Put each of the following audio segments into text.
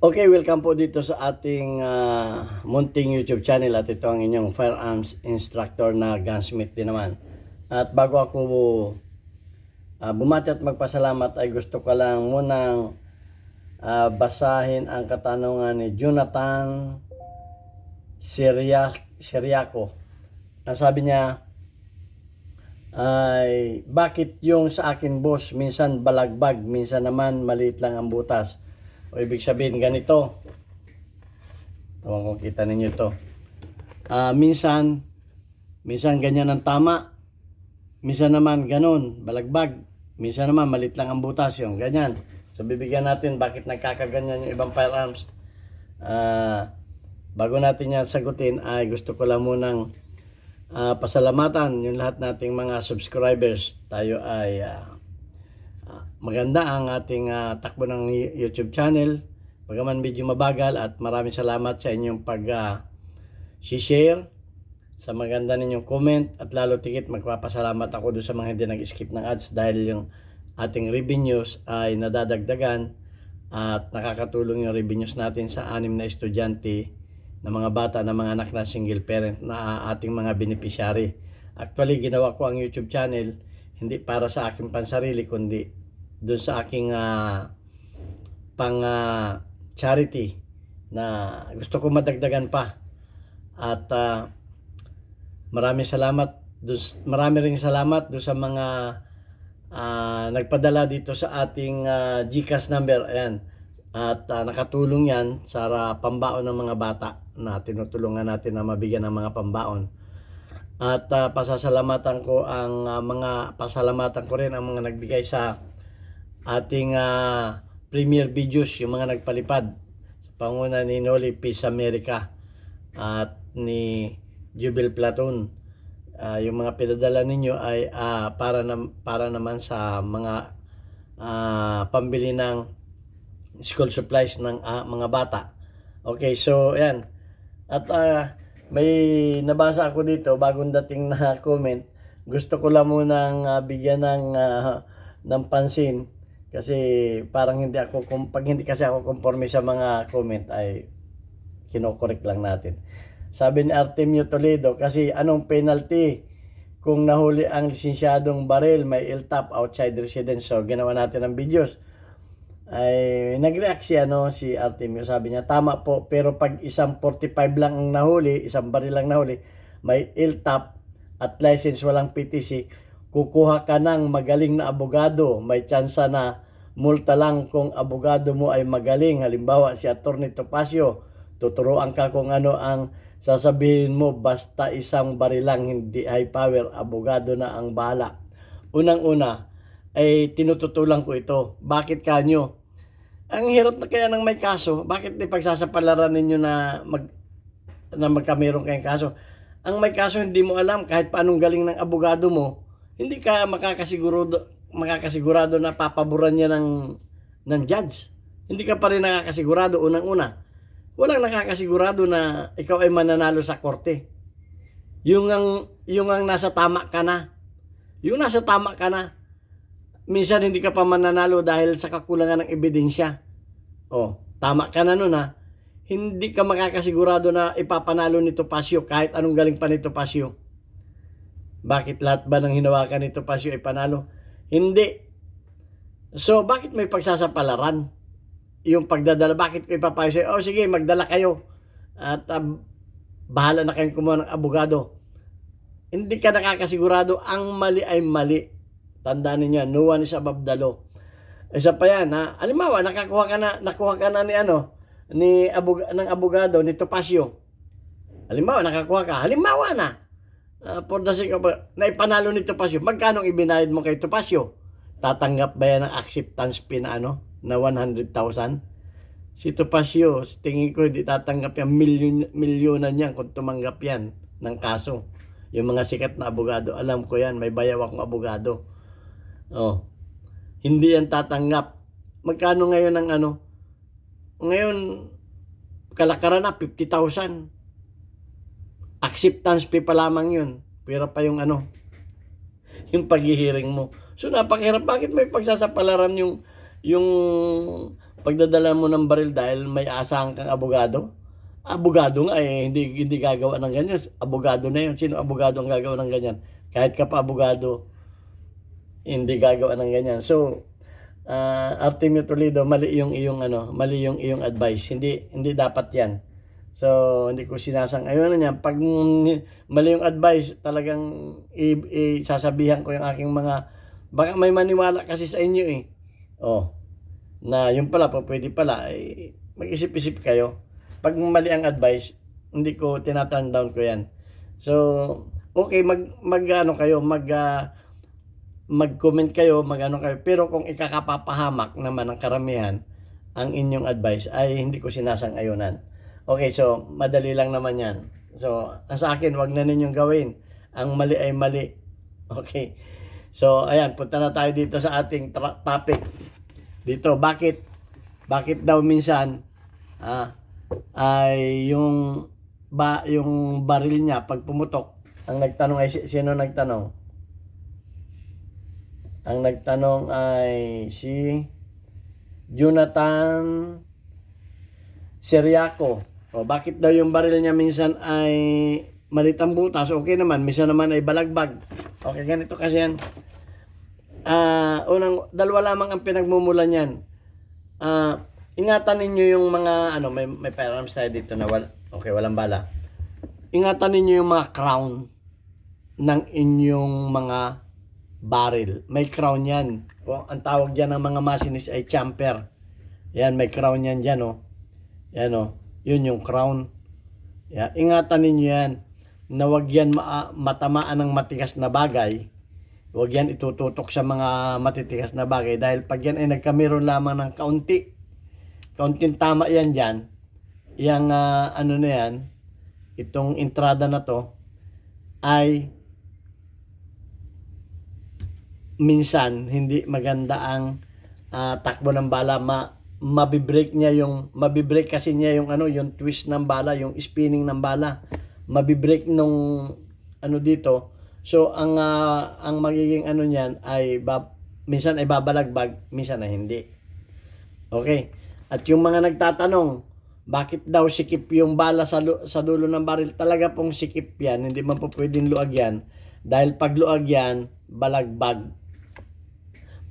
Okay, welcome po dito sa ating munting YouTube channel at ito ang inyong firearms instructor na gunsmith din naman. At bago ako bumati at magpasalamat ay gusto ko lang munang basahin ang katanungan ni Jonathan Siriaco. Ang sabi niya ay bakit yung sa akin boss minsan balagbag, minsan naman maliit lang ang butas? O ibig sabihin ganito. Tawag kung kita ninyo ito. Minsan ganyan ang tama. Minsan naman ganun, balagbag. Minsan naman malit lang ang butas yung ganyan. So bibigyan natin bakit nagkakaganyan yung ibang firearms. Bago natin yan sagutin ay gusto ko lang munang pasalamatan yung lahat nating mga subscribers. Tayo ay maganda ang ating takbo ng YouTube channel. Bagaman medyo mabagal at maraming salamat sa inyong pag-share, sa maganda ninyong comment at lalo tigit magpapasalamat ako doon sa mga hindi nag-skip ng ads dahil yung ating revenues ay nadadagdagan at nakakatulong yung revenues natin sa 6 na estudyante na mga bata na mga anak na single parent na ating mga beneficiary. Actually, ginawa ko ang YouTube channel hindi para sa aking pansarili kundi doon sa aking charity na gusto ko madagdagan pa. At marami ring salamat doon sa mga nagpadala dito sa ating GCash number. Ayan. At nakatulong yan sa pambaon ng mga bata na tinutulungan natin na mabigyan ng mga pambaon. At pasasalamatan ko rin ang mga nagbigay sa ating premiere videos, yung mga nagpalipad sa panguna ni Noli Peace America at ni Jubel Platoon. Yung mga pinadala ninyo ay para naman sa mga pambili ng school supplies ng mga bata. Okay, so yan. At may nabasa ako dito bagong dating na comment. Gusto ko lang munang bigyan ng pansin. Kasi parang pag hindi kasi ako conforme sa mga comment ay kinokorek lang natin. Sabi ni Artemio Toledo, kasi anong penalty kung nahuli ang lisensyadong baril may LTAP outside residence? So ginawa natin ng videos. Ay nag-react si Artemio, sabi niya tama po, pero pag isang 45 lang ang nahuli, isang baril lang nahuli, may LTAP at license walang PTC, kukuha ka ng magaling na abogado, may tsansa na multa lang kung abogado mo ay magaling. Halimbawa si Attorney Topacio, tuturuan ka kung ano ang sasabihin mo, basta isang baril lang, hindi high power, abogado na ang bahala. Unang-una ay tinututulan ko ito. Bakit kanyo? Ang hirap na kaya ng may kaso, bakit di pagsasapalaran ninyo na magkameron kayong kaso? Ang may kaso hindi mo alam, kahit paanong galing ng abogado mo, hindi ka makakasigurado na papaboran niya ng judge. Hindi ka pa rin nakakasigurado. Unang-una, walang nakakasigurado na ikaw ay mananalo sa korte. Yung ang nasa tama ka na. Yung nasa tama ka na, minsan hindi ka pa mananalo dahil sa kakulangan ng ebidensya. Tama ka na nun ha. Hindi ka makakasigurado na ipapanalo ni Topacio kahit anong galing pa ni Topacio. Bakit lahat ba ng hinawakan ni Topacio ay panalo? Hindi. So, bakit may pagsasapalaran? Yung pagdadala, bakit ko ipapayo sa'yo? Sige, magdala kayo. At bahala na kayong kumuha ng abogado. Hindi ka nakakasigurado. Ang mali ay mali. Tandaan niyo, no one is above the law. Isa pa yan, ha? Halimbawa, nakuha ka na ng abogado, ni Topacio. Halimbawa, nakakuha ka. Halimbawa na. For the sake of naipanalo ni Topacio, magkano ibinayad mo kay Topacio? Tatanggap ba yan ng acceptance fee na 100,000? Si Topacio, tingin ko hindi tatanggap yan, milyonan yan kung tumanggap yan ng kaso. Yung mga sikat na abogado, alam ko yan, may bayaw akong abogado. Hindi yan tatanggap. Magkano ngayon ng Ngayon, kalakaran na 50,000. Acceptance fee pa lamang yun. Pero pa yung yung paghihiring mo. So napakahirap. Bakit may pagsasapalaran yung pagdadala mo ng baril dahil may asahan kang abogado? Abogado nga eh, hindi gagawa ng ganyan. Abogado na yun. Sino abogado ang gagawa ng ganyan? Kahit ka pa abogado, hindi gagawa ng ganyan. So, Artemio Toledo, mali yung iyong advice. Hindi dapat 'yan. So, hindi ko sinasang-ayunan niyan. Pag mali yung advice, talagang sasabihan ko yung aking mga, baka may maniwala kasi sa inyo eh. Oh, na yung pala, pwede pala, mag-isip-isip kayo. Pag mali ang advice, hindi ko tinaturn down ko yan. So, okay, mag-comment kayo, kayo. Pero kung ikakapapahamak naman ng karamihan ang inyong advice, ay hindi ko sinasang-ayunan. Okay, so, madali lang naman yan. So, ang sa akin, wag na ninyong gawin. Ang mali ay mali. Okay. So, ayan, punta na tayo dito sa ating topic. Dito, bakit daw minsan, ay yung baril niya pag pumutok, ang nagtanong ay sino nagtanong? Ang nagtanong ay si Jonathan Seriaco. O bakit daw yung baril niya minsan ay malit ang butas? Okay naman, minsan naman ay balagbag. Okay, ganito kasi yan. Dalawa lamang ang pinagmumulan niyan. Ingatan ninyo yung mga may firearms tayo dito na walang bala. Ingatan ninyo yung mga crown ng inyong mga barrel. May crown yan. O, ang tawag dyan ng mga machinist ay chamfer. Yan, may crown yan dyan, oh. Yan, oh. Yun yung crown. Yan. Ingatan ninyo yan na wag yan matamaan ng matigas na bagay. Wag yan itututok sa mga matitigas na bagay dahil pag yan ay nagkameron lamang ng kaunting tama yan dyan, yung na yan, itong entrada na to, ay minsan hindi maganda ang takbo ng bala. Mabibreak kasi niya yung yung twist ng bala, yung spinning ng bala. Mabibreak nung dito. So ang magiging niyan ay minsan ay babalagbag, minsan ay hindi. Okay. At yung mga nagtatanong, bakit daw sikip yung bala sa dulo ng baril? Talaga pong sikip yan, hindi man po pwedeng luag yan. Dahil pag luag yan, balagbag.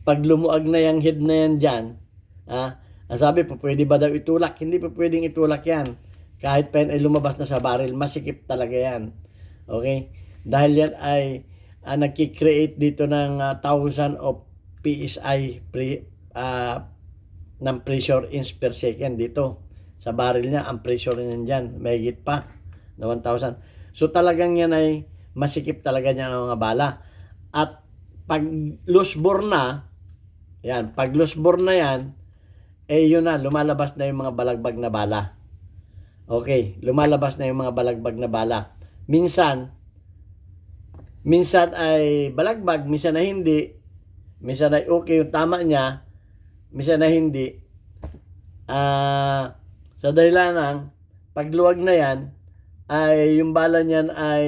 Pag lumuag na yung head na yan dyan, ang sabi po, pwede ba daw itulak? Hindi po pwedeng itulak yan. Kahit pa yan ay lumabas na sa baril, masikip talaga yan. Okay? Dahil yan ay nagkikreate dito ng 1,000 of PSI ng pressure inch per second dito. Sa baril niya, ang pressure niyan dyan, may higit pa na 1,000. So talagang yan ay masikip talaga niya ng mga bala. At pag loose bore na, yan, yun na, lumalabas na yung mga balagbag na bala. Okay, lumalabas na yung mga balagbag na bala. Minsan ay balagbag, minsan ay hindi. Minsan ay okay yung tama niya, minsan ay hindi. Sa dahilan ng pagluwag na yan, ay yung bala niyan ay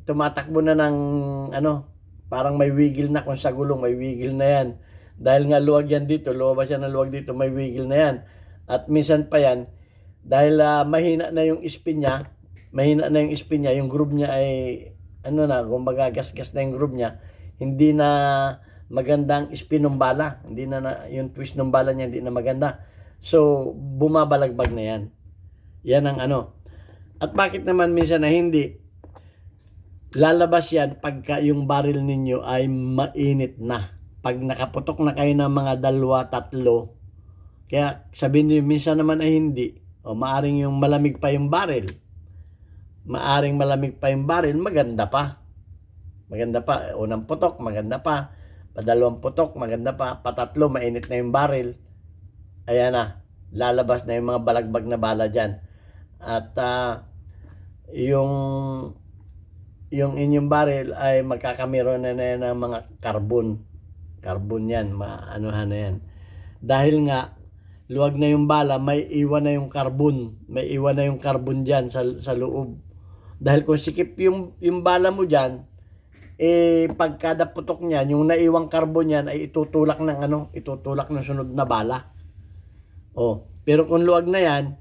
tumatakbo na ng parang may wiggle na. Kung sa gulong may wiggle na yan. Dahil nga luwag yan dito, lumabas yan ng luwag dito, may wiggle na yan. At minsan pa yan, dahil mahina na yung spin niya, yung groove niya ay kumbaga gas-gas na yung groove niya, hindi na magandang spin ng bala, hindi na yung twist ng bala niya hindi na maganda. So bumabalagbag na yan. Yan ang At bakit naman minsan na hindi? Lalabas yan pagka yung barrel ninyo ay mainit na. Pag nakaputok na kayo ng mga 2-3, kaya sabihin niyo minsan naman ay hindi. O maaring yung malamig pa yung barrel. Maganda pa. Unang putok, maganda pa. Padalawang putok, maganda pa. Patatlo, mainit na yung barrel. Ayan na, lalabas na yung mga balagbag na bala dyan. At yung inyong barrel ay magkakameron na yan ng mga carbon yan, na yan. Dahil nga luwag na yung bala, may iwan na yung carbon dyan sa loob. Dahil kung sikip yung bala mo dyan, pagkada putok niyan, yung naiwang carbon yan ay itutulak ng sunod na bala. Pero kung luwag na yan,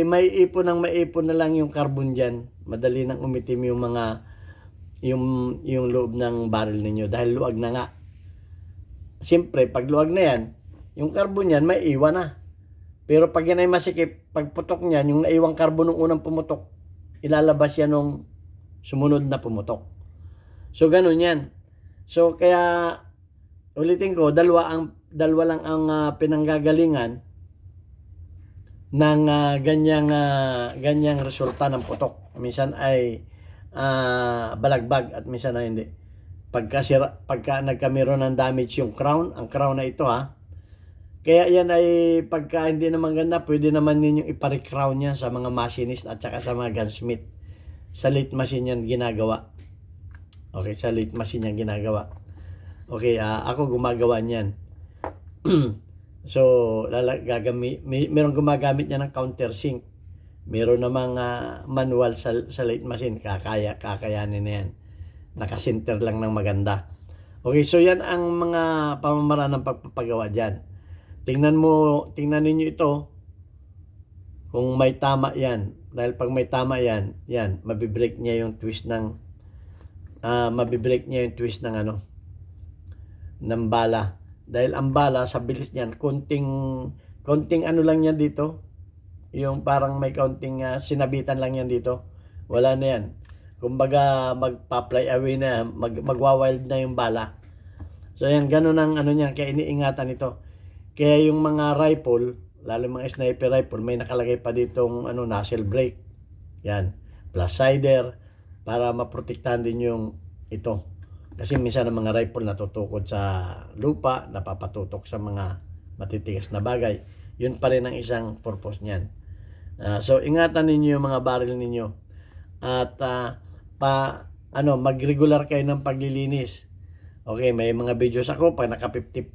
may ipon na lang yung carbon dyan. Madali nang umitim yung mga, yung loob ng barrel ninyo dahil luwag na nga. Siyempre, pag luwag na yan, yung carbon yan may iwan na. Pero pag yan ay masikip, pag putok niyan, yung naiwang carbon ng unang pumutok, ilalabas yan nung sumunod na pumutok. So, ganun yan. So, kaya, ulitin ko, dalawa lang ang pinanggagalingan ng ganyang resulta ng putok. Minsan ay balagbag at minsan ay hindi. Pagka nagkameron ng damage yung crown, ang crown na ito kaya yan ay pagka hindi naman ganda, pwede naman ninyong ipare-crown niya sa mga machinist at saka sa mga gunsmith. Sa lathe machine yan ginagawa. Okay, sa lathe machine yan ginagawa. Okay, ako gumagawa niyan. So, merong gumagamit niya ng countersink. Meron namang manual sa lathe machine. Kakayanin na yan. Naka-center lang ng maganda. Okay, so yan ang mga pamamaraan ng pagpapagawa dyan. Tingnan ninyo ito kung may tama yan. Dahil pag may tama yan, mabibreak niya yung twist ng ng bala. Dahil ang bala sa bilis niyan, konting ano lang yan dito. Yung parang may konting sinabitan lang yan dito. Wala na yan. Kumbaga magpa-fly away na, magwa-wild na yung bala. So yan, ganun ang ano niyan, kaya iniingatan ito. Kaya yung mga rifle, lalo mga sniper rifle, may nakalagay pa ditong nozzle brake. Yan, plus sider para maprotektahan din yung ito. Kasi minsan ang mga rifle natutukod sa lupa, napapatutok sa mga matitigas na bagay. Yun pa rin ang isang purpose niyan. So ingatan ninyo yung mga barrel ninyo at mag-regular kayo ng paglilinis. Okay, may mga videos ako pag naka 50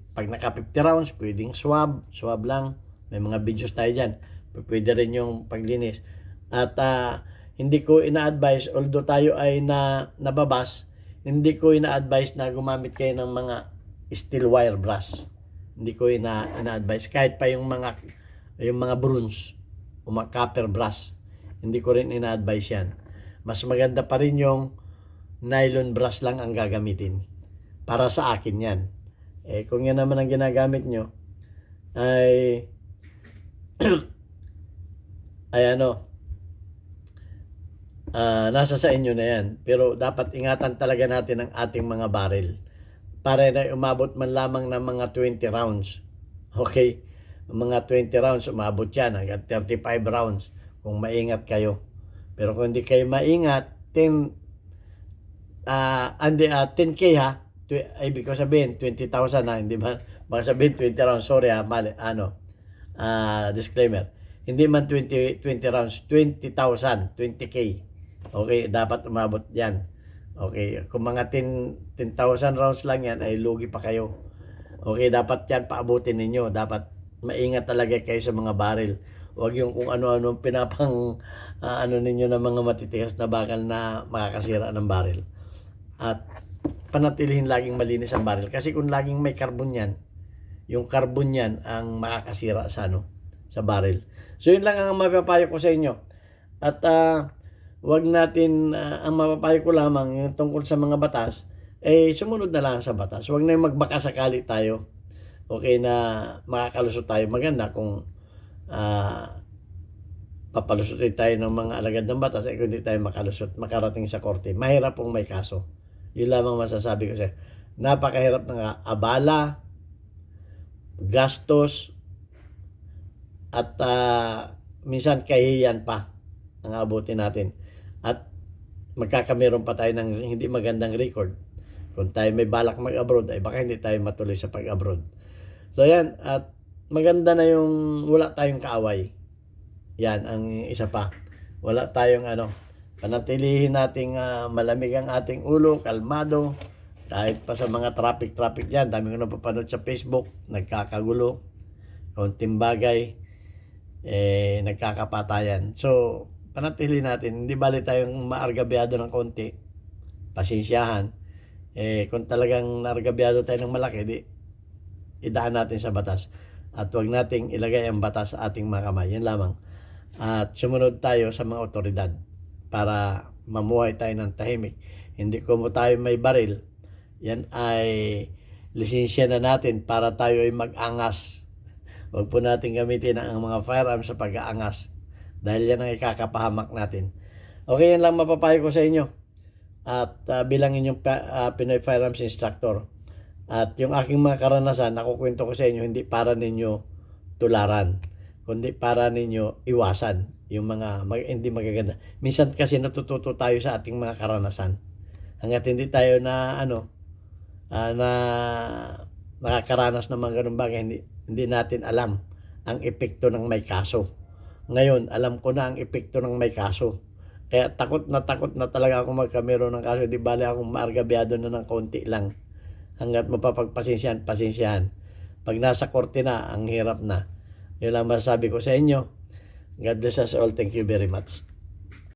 rounds, pwedeng swab lang. May mga videos tayo diyan. Pwede rin yung paglinis. At hindi ko ina-advise, although tayo ay nababas, hindi ko ina-advise na gumamit kayo ng mga steel wire brush. Hindi ko ina-advise kahit pa yung mga bronze o mga copper brush. Hindi ko rin ina-advise yan. Mas maganda pa rin yung nylon brush lang ang gagamitin. Para sa akin yan. Kung yan naman ang ginagamit nyo, ay nasa sa inyo na yan. Pero dapat ingatan talaga natin ang ating mga barrel. Para na umabot man lamang ng mga 20 rounds. Okay? Mga 20 rounds, umabot yan hanggang 35 rounds kung maingat kayo. Pero kung hindi kayo maingat, 10K ibig ko sabihin 20,000 hindi ba? Baka sabihin 20 rounds, sorry mali, disclaimer. Hindi man 20 rounds, 20,000, 20K. Okay, dapat umabot yan. Okay, kung mga 10,000 rounds lang yan, ay lugi pa kayo. Okay, dapat yan paabutin ninyo. Dapat maingat talaga kayo sa mga barrel. Huwag yung kung ano-ano pinapang ninyo ng mga matitigas na bakal na makakasira ng barrel. At panatilihin laging malinis ang barrel. Kasi kung laging may carbon yan, yung carbon yan ang makakasira sa barrel. So yun lang ang mapapayo ko sa inyo. At wag natin, ang mapapayo ko lamang yung tungkol sa mga batas, sumunod na lang sa batas. Wag na yung magbaka sakali tayo. Okay na makakalusot tayo. Maganda kung papalusutin tayo ng mga alagad ng batas, kung hindi tayo makarating sa korte. Mahirap pong may kaso. Yun lamang masasabi ko sa'yo. Napakahirap ng abala, gastos, at minsan kahihiyan pa ang abutin natin. At magkakameron pa tayo ng hindi magandang record. Kung tayo may balak mag-abroad, ay baka hindi tayo matuloy sa pag-abroad. So yan, at maganda na yung wala tayong kaaway. Yan ang isa pa. Wala tayong panatilihin nating malamig ang ating ulo, kalmado. Kahit pa sa mga traffic dyan, dami ko napapanood sa Facebook, nagkakagulo, kaunting bagay, nagkakapatayan. So, panatili natin, hindi bali tayong maargabyado ng konti, pasensyahan. Kung talagang naargabyado tayo ng malaki, idaan natin sa batas. at huwag nating ilagay ang batas sa ating mga kamay. Yan lamang. At sumunod tayo sa mga otoridad para mamuhay tayo ng tahimik. Hindi como tayo may baril, yan ay lisensya na natin para tayo ay mag-angas. Huwag po natin gamitin ang mga firearms sa pag-aangas dahil yan ang ikakapahamak natin. Okay, yan lang mapapayo ko sa inyo. At bilang inyong Pinoy Firearms Instructor. At yung aking mga karanasan, nakukwento ko sa inyo, hindi para ninyo tularan, kundi para ninyo iwasan yung mga hindi magaganda. Minsan kasi natututo tayo sa ating mga karanasan. Hanggat hindi tayo na na nakakaranas ng mga ganung bagay, hindi natin alam ang epekto ng may kaso. Ngayon, alam ko na ang epekto ng may kaso. Kaya takot na talaga ako magkamero ng kaso. Di bali akong maargabyado na ng konti lang. Hanggat mapapagpasensyahan. Pag nasa korte na, ang hirap na. Yun lang masasabi ko sa inyo. God bless us all. Thank you very much.